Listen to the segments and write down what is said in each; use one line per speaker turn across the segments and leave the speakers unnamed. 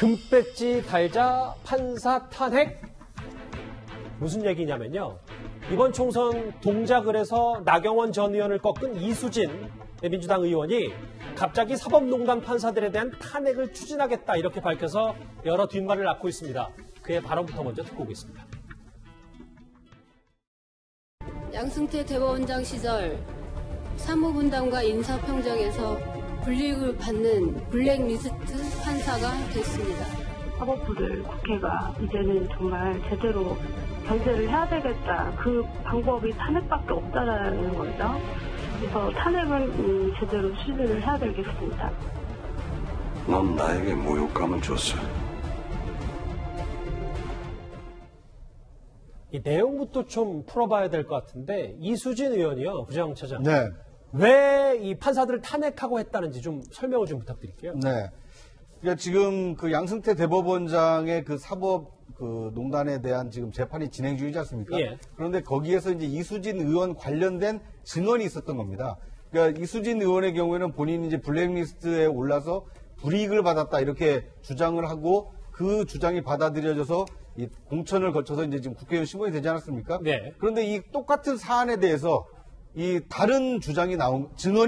금배지 달자 판사 탄핵? 무슨 얘기냐면요. 이번 총선 동작을 해서 나경원 전 의원을 꺾은 이수진 민주당 의원이 갑자기 사법농단 판사들에 대한 탄핵을 추진하겠다 이렇게 밝혀서 여러 뒷말을 낳고 있습니다. 그의 발언부터 먼저 듣고 오겠습니다.
양승태 대법원장 시절 사무분담과 인사평정에서 불이익을 받는 블랙리스트 판사가 됐습니다.
사법부를 국회가 이제는 정말 제대로 견제를 해야 되겠다. 그 방법이 탄핵밖에 없다라는 거죠. 그래서 탄핵을 제대로 추진을 해야 되겠습니다.
넌 나에게 모욕감을 줬어.
이 내용부터 좀 풀어봐야 될 것 같은데 이수진 의원이요. 부장차장.
네.
왜 이 판사들을 탄핵하고 했다는지 좀 설명을 좀 부탁드릴게요.
네. 그러니까 지금 그 양승태 대법원장의 그 사법 그 농단에 대한 지금 재판이 진행 중이지 않습니까?
예.
그런데 거기에서 이제 이수진 의원 관련된 증언이 있었던 겁니다. 그러니까 이수진 의원의 경우에는 본인이 이제 블랙리스트에 올라서 불이익을 받았다 이렇게 주장을 하고 그 주장이 받아들여져서 이 공천을 거쳐서 이제 지금 국회의원 신분이 되지 않았습니까?
네.
그런데 이 똑같은 사안에 대해서 이 다른 증언이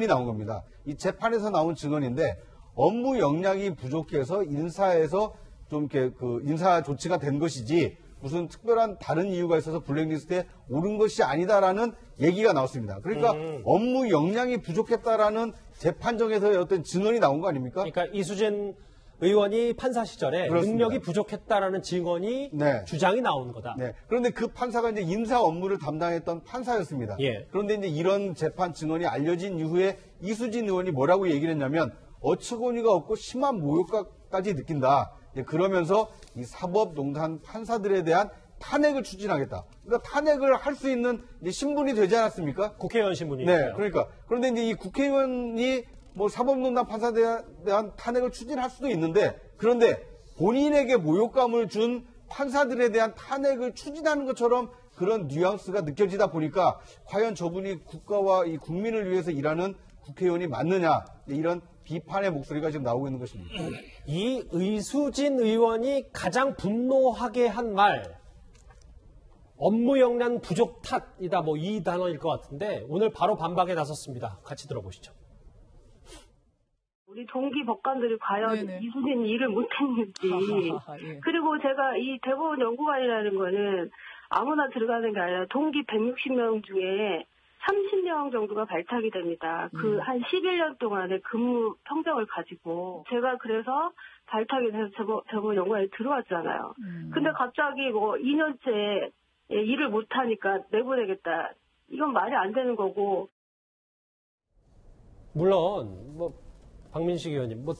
나온 겁니다. 이 재판에서 나온 증언인데 업무 역량이 부족해서 인사에서 좀 이렇게 그 인사 조치가 된 것이지 무슨 특별한 다른 이유가 있어서 블랙리스트에 오른 것이 아니다라는 얘기가 나왔습니다. 그러니까 업무 역량이 부족했다라는 재판정에서의 어떤 증언이 나온 거 아닙니까?
그러니까 이수진 의원이 판사 시절에
그렇습니다.
능력이 부족했다라는 증언이
네.
주장이 나오는 거다.
네. 그런데 그 판사가 이제 인사 업무를 담당했던 판사였습니다.
예.
그런데 이제 이런 재판 증언이 알려진 이후에 이수진 의원이 뭐라고 얘기를 했냐면 어처구니가 없고 심한 모욕까지 느낀다. 그러면서 이 사법농단 판사들에 대한 탄핵을 추진하겠다. 그러니까 탄핵을 할 수 있는 이제 신분이 되지 않았습니까?
국회의원 신분이니까요.
네. 그러니까 그런데 이제 이 국회의원이 뭐 사법농단 판사들에 대한 탄핵을 추진할 수도 있는데 그런데 본인에게 모욕감을 준 판사들에 대한 탄핵을 추진하는 것처럼 그런 뉘앙스가 느껴지다 보니까 과연 저분이 국가와 이 국민을 위해서 일하는 국회의원이 맞느냐 이런 비판의 목소리가 지금 나오고 있는 것입니다.
이 이수진 의원이 가장 분노하게 한 말, 업무 역량 부족 탓이다 뭐 이 단어일 것 같은데 오늘 바로 반박에 나섰습니다. 같이 들어보시죠.
우리 동기 법관들이 과연
네네.
이수진 일을 못했는지
예.
그리고 제가 이 대법원 연구관이라는 거는 아무나 들어가는 게 아니라 동기 160명 중에 30명 정도가 발탁이 됩니다. 그 한 11년 동안의 근무 평정을 가지고 제가 그래서 발탁이 돼서 대법원 연구관에 들어왔잖아요. 근데 갑자기 뭐 2년째 일을 못하니까 내보내겠다. 이건 말이 안 되는 거고.
물론 뭐 박민식 의원님, 뭐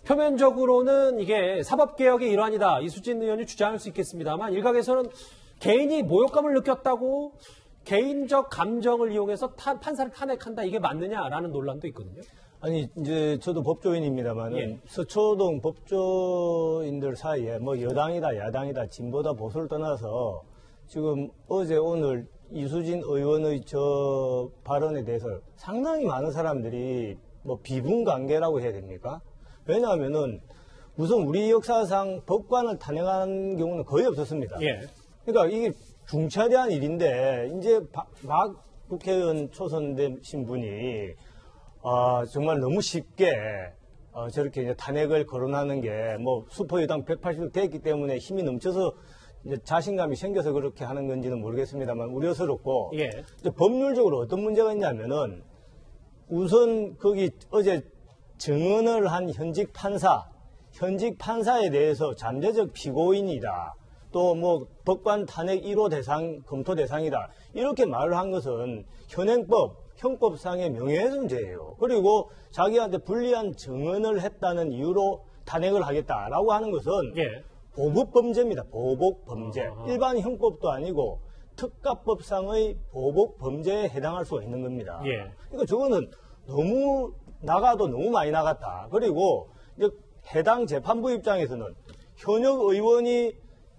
표면적으로는 이게 사법개혁의 일환이다. 이수진 의원이 주장할 수 있겠습니다만 일각에서는 개인이 모욕감을 느꼈다고 개인적 감정을 이용해서 판사를 탄핵한다. 이게 맞느냐라는 논란도 있거든요.
아니, 이제 저도 법조인입니다만
예.
서초동 법조인들 사이에 뭐 여당이다, 야당이다, 진보다, 보수를 떠나서 지금 어제 오늘 이수진 의원의 저 발언에 대해서 상당히 많은 사람들이 뭐 비분관계라고 해야 됩니까? 왜냐하면은 우선 우리 역사상 법관을 탄핵한 경우는 거의 없었습니다.
예.
그러니까 이게 중차대한 일인데 이제 박 국회의원 초선되신 분이 정말 너무 쉽게 저렇게 이제 탄핵을 거론하는 게 뭐 슈퍼여당 180석 됐기 때문에 힘이 넘쳐서 이제 자신감이 생겨서 그렇게 하는 건지는 모르겠습니다만 우려스럽고
예.
이제 법률적으로 어떤 문제가 있냐면은 우선 거기 어제 증언을 한 현직 판사에 대해서 잠재적 피고인이다. 또 뭐 법관 탄핵 1호 대상, 검토 대상이다. 이렇게 말을 한 것은 현행법, 형법상의 명예훼손죄예요. 그리고 자기한테 불리한 증언을 했다는 이유로 탄핵을 하겠다라고 하는 것은
예.
보복범죄입니다. 보복범죄. 일반 형법도 아니고 특가법상의 보복범죄에 해당할 수가 있는 겁니다.
예.
그러니까 저거는 너무 나가도 너무 많이 나갔다. 그리고 이제 해당 재판부 입장에서는 현역 의원이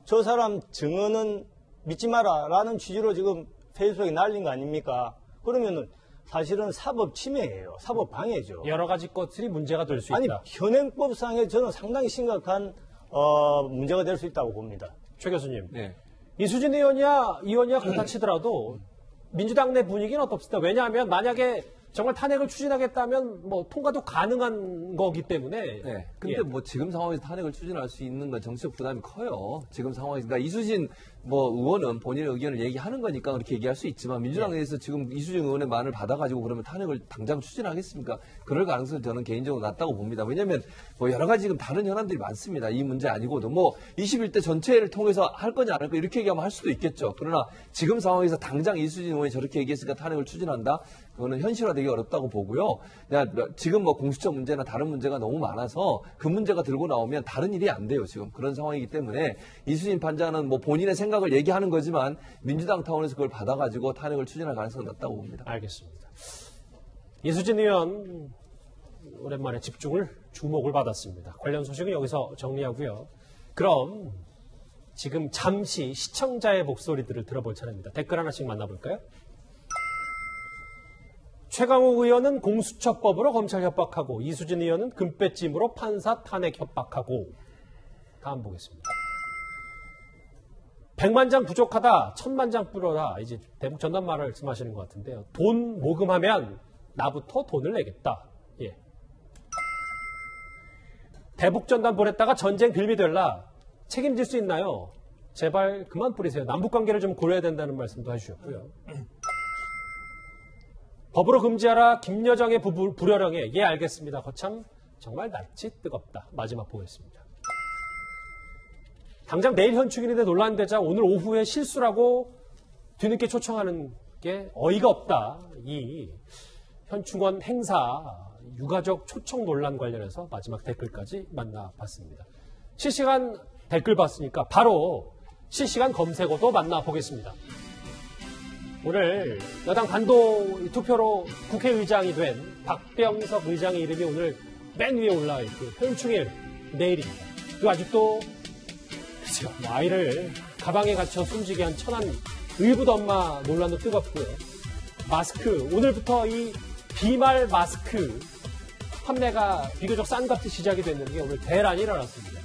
저 사람 증언은 믿지 마라라는 취지로 지금 페이스북에 날린 거 아닙니까? 그러면은 사실은 사법 침해예요. 사법 방해죠.
여러 가지 것들이 문제가 될 수 있다.
아니 현행법상에 저는 상당히 심각한 문제가 될 수 있다고 봅니다.
최 교수님.
네.
이수진 의원이야 그렇다 치더라도 민주당 내 분위기는 어떻습니까? 왜냐하면 만약에 정말 탄핵을 추진하겠다면 뭐 통과도 가능한 거기 때문에.
네. 근데
예.
뭐 지금 상황에서 탄핵을 추진할 수 있는 건 정치적 부담이 커요. 지금 상황에서. 그러니까 이수진 뭐 의원은 본인의 의견을 얘기하는 거니까 그렇게 얘기할 수 있지만 민주당에서 지금 이수진 의원의 말을 받아가지고 그러면 탄핵을 당장 추진하겠습니까? 그럴 가능성은 저는 개인적으로 낮다고 봅니다. 왜냐하면 뭐 여러 가지 지금 다른 현안들이 많습니다. 이 문제 아니고도 뭐 21대 전체를 통해서 할 거냐 안 할 거냐 이렇게 얘기하면 할 수도 있겠죠. 그러나 지금 상황에서 당장 이수진 의원이 저렇게 얘기했으니까 탄핵을 추진한다? 그거는 현실화되기 어렵다고 보고요. 지금 뭐 공수처 문제나 다른 문제가 너무 많아서 그 문제가 들고 나오면 다른 일이 안 돼요. 지금 그런 상황이기 때문에 이수진 판사는 뭐 본인의 생각을 얘기하는 거지만 민주당 타원에서 그걸 받아가지고 탄핵을 추진할 가능성이 높다고 봅니다.
알겠습니다. 이수진 의원 오랜만에 주목을 받았습니다. 관련 소식은 여기서 정리하고요. 그럼 지금 잠시 시청자의 목소리들을 들어볼 차례입니다. 댓글 하나씩 만나볼까요? 최강욱 의원은 공수처법으로 검찰 협박하고 이수진 의원은 금배찜으로 판사 탄핵 협박하고. 다음 보겠습니다. 100만 장 부족하다, 1000만 장 뿌려라. 이제 대북 전단 말씀하시는 것 같은데요. 돈 모금하면 나부터 돈을 내겠다. 예. 대북 전단 보냈다가 전쟁 빌미 될라. 책임질 수 있나요? 제발 그만 뿌리세요. 남북 관계를 좀 고려해야 된다는 말씀도 해주셨고요. 법으로 금지하라. 김여정의 불효령에. 예, 알겠습니다. 거참 정말 낯이 뜨겁다. 마지막 보겠습니다. 당장 내일 현충일인데 논란되자 오늘 오후에 실수라고 뒤늦게 초청하는 게 어이가 없다. 이 현충원 행사 유가족 초청 논란 관련해서 마지막 댓글까지 만나봤습니다. 실시간 댓글 봤으니까 바로 실시간 검색어도 만나보겠습니다. 오늘 여당 단독 투표로 국회의장이 된 박병석 의장의 이름이 오늘 맨 위에 올라있고 현충일 내일입니다. 그 아직도 그렇죠. 아이를 가방에 갇혀 숨지게 한 천안 의붓 엄마 논란도 뜨겁고요. 마스크 오늘부터 이 비말 마스크 판매가 비교적 싼 값에 시작이 됐는데 오늘 대란이 일어났습니다.